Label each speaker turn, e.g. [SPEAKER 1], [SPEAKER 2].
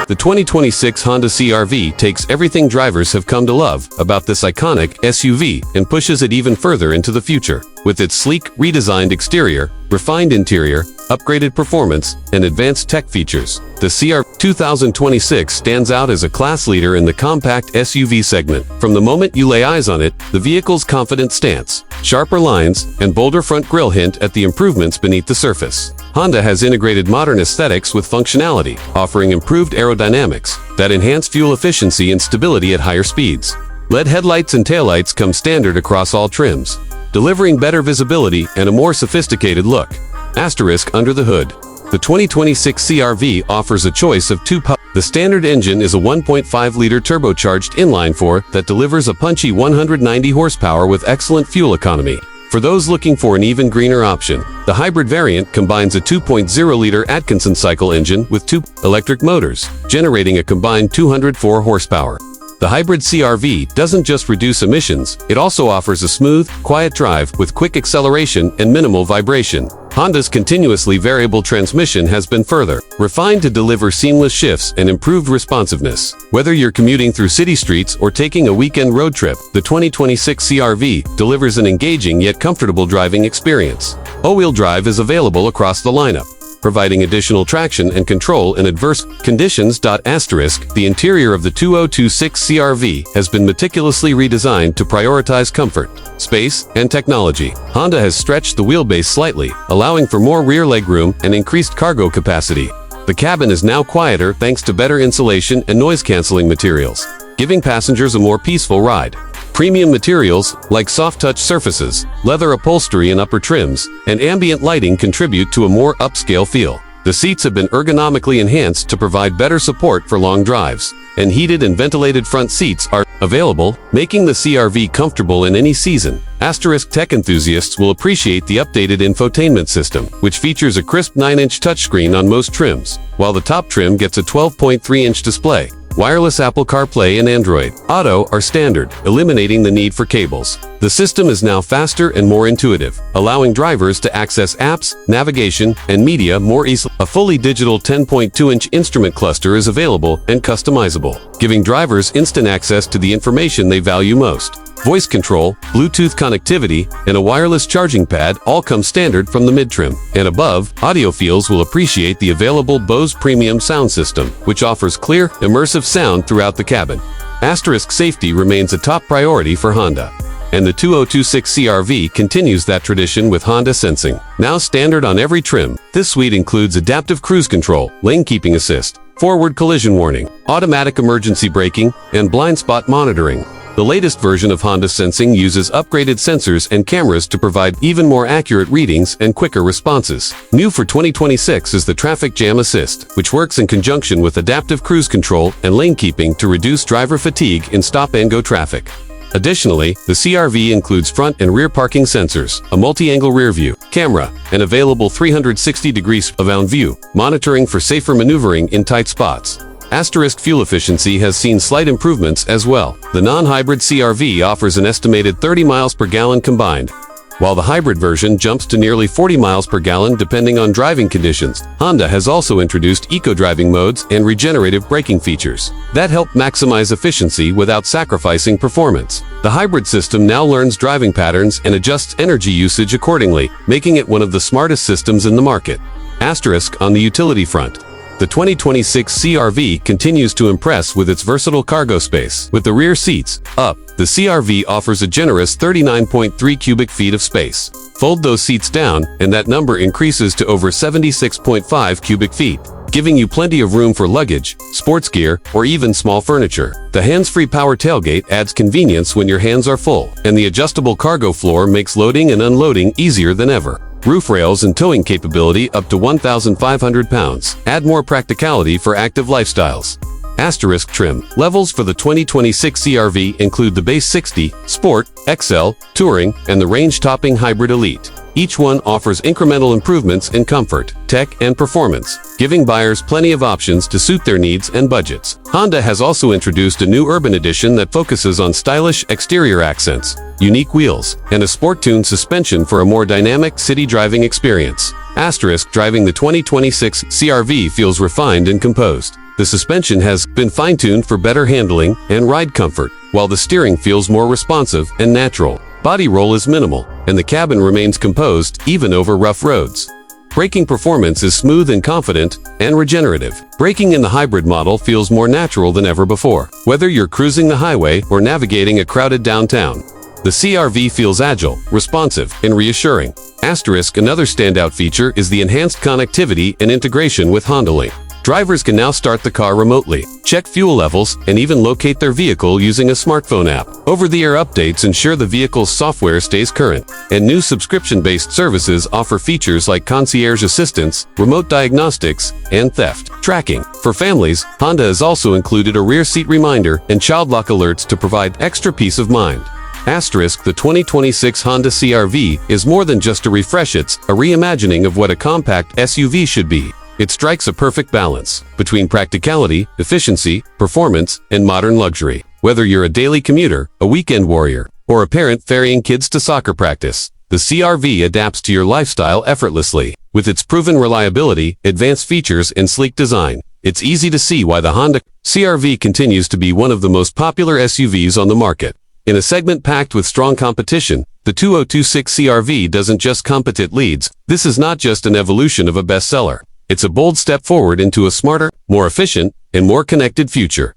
[SPEAKER 1] The 2026 Honda CR-V takes everything drivers have come to love about this iconic SUV and pushes it even further into the future. With its sleek, redesigned exterior, refined interior, upgraded performance, and advanced tech features, the CR 2026 stands out as a class leader in the compact SUV segment. From the moment you lay eyes on it, the vehicle's confident stance, sharper lines, and bolder front grille hint at the improvements beneath the surface. Honda has integrated modern aesthetics with functionality, offering improved aerodynamics that enhance fuel efficiency and stability at higher speeds. LED headlights and taillights come standard across all trims, delivering better visibility and a more sophisticated look. Asterisk under the hood. The 2026 CR-V offers a choice of The standard engine is a 1.5-liter turbocharged inline-4 that delivers a punchy 190 horsepower with excellent fuel economy. For those looking for an even greener option, the hybrid variant combines a 2.0-liter Atkinson cycle engine with two electric motors, generating a combined 204 horsepower. The hybrid CR-V doesn't just reduce emissions, it also offers a smooth, quiet drive with quick acceleration and minimal vibration. Honda's continuously variable transmission has been further refined to deliver seamless shifts and improved responsiveness. Whether you're commuting through city streets or taking a weekend road trip, the 2026 CR-V delivers an engaging yet comfortable driving experience. All-wheel drive is available across the lineup, providing additional traction and control in adverse conditions. The interior of the 2026 CR-V has been meticulously redesigned to prioritize comfort, space, and technology. Honda has stretched the wheelbase slightly, allowing for more rear legroom and increased cargo capacity. The cabin is now quieter thanks to better insulation and noise-canceling materials, giving passengers a more peaceful ride. Premium materials, like soft-touch surfaces, leather upholstery and upper trims, and ambient lighting contribute to a more upscale feel. The seats have been ergonomically enhanced to provide better support for long drives, and heated and ventilated front seats are available, making the CR-V comfortable in any season. Asterisk tech enthusiasts will appreciate the updated infotainment system, which features a crisp 9-inch touchscreen on most trims, while the top trim gets a 12.3-inch display. Wireless Apple CarPlay and Android Auto are standard, eliminating the need for cables. The system is now faster and more intuitive, allowing drivers to access apps, navigation, and media more easily. A fully digital 10.2-inch instrument cluster is available and customizable, giving drivers instant access to the information they value most. Voice control, Bluetooth connectivity, and a wireless charging pad all come standard from the mid-trim. And above, audiophiles will appreciate the available Bose Premium sound system, which offers clear, immersive sound throughout the cabin. Asterisk safety remains a top priority for Honda, and the 2026 CR-V continues that tradition with Honda Sensing. Now standard on every trim, this suite includes adaptive cruise control, lane keeping assist, forward collision warning, automatic emergency braking, and blind spot monitoring. The latest version of Honda Sensing uses upgraded sensors and cameras to provide even more accurate readings and quicker responses. New for 2026 is the Traffic Jam Assist, which works in conjunction with adaptive cruise control and lane keeping to reduce driver fatigue in stop-and-go traffic. Additionally, the CR-V includes front and rear parking sensors, a multi-angle rear view camera, and available 360-degree surround view monitoring for safer maneuvering in tight spots. Asterisk fuel efficiency has seen slight improvements as well. The non-hybrid CR-V offers an estimated 30 miles per gallon combined, while the hybrid version jumps to nearly 40 miles per gallon depending on driving conditions. Honda has also introduced eco-driving modes and regenerative braking features that help maximize efficiency without sacrificing performance. The hybrid system now learns driving patterns and adjusts energy usage accordingly, making it one of the smartest systems in the market. Asterisk on the utility front. The 2026 CR-V continues to impress with its versatile cargo space. With the rear seats up, the CR-V offers a generous 39.3 cubic feet of space. Fold those seats down, and that number increases to over 76.5 cubic feet, giving you plenty of room for luggage, sports gear, or even small furniture. The hands-free power tailgate adds convenience when your hands are full, and the adjustable cargo floor makes loading and unloading easier than ever. Roof rails and towing capability up to 1,500 pounds add more practicality for active lifestyles. Asterisk trim levels for the 2026 CR-V include the base 60, Sport, XL, Touring, and the range-topping Hybrid Elite. Each one offers incremental improvements in comfort, tech, and performance, giving buyers plenty of options to suit their needs and budgets. Honda has also introduced a new urban edition that focuses on stylish exterior accents, unique wheels, and a sport-tuned suspension for a more dynamic city driving experience. Asterisk driving the 2026 CR-V feels refined and composed. The suspension has been fine-tuned for better handling and ride comfort, while the steering feels more responsive and natural. Body roll is minimal, and the cabin remains composed even over rough roads. Braking performance is smooth and confident, and regenerative. Braking in the hybrid model feels more natural than ever before, whether you're cruising the highway or navigating a crowded downtown. The CR-V feels agile, responsive, and reassuring. Another standout feature is the enhanced connectivity and integration with HondaLink. Drivers can now start the car remotely, check fuel levels, and even locate their vehicle using a smartphone app. Over-the-air updates ensure the vehicle's software stays current, and new subscription-based services offer features like concierge assistance, remote diagnostics, and theft tracking. For families, Honda has also included a rear seat reminder and child lock alerts to provide extra peace of mind. The 2026 Honda CR-V is more than just a refresh, it's a reimagining of what a compact SUV should be. It strikes a perfect balance between practicality, efficiency, performance, and modern luxury. Whether you're a daily commuter, a weekend warrior, or a parent ferrying kids to soccer practice, the CR-V adapts to your lifestyle effortlessly. With its proven reliability, advanced features, and sleek design, it's easy to see why the Honda CR-V continues to be one of the most popular SUVs on the market. In a segment packed with strong competition, the 2026 CR-V doesn't just compete, it leads. This is not just an evolution of a bestseller. It's a bold step forward into a smarter, more efficient, and more connected future.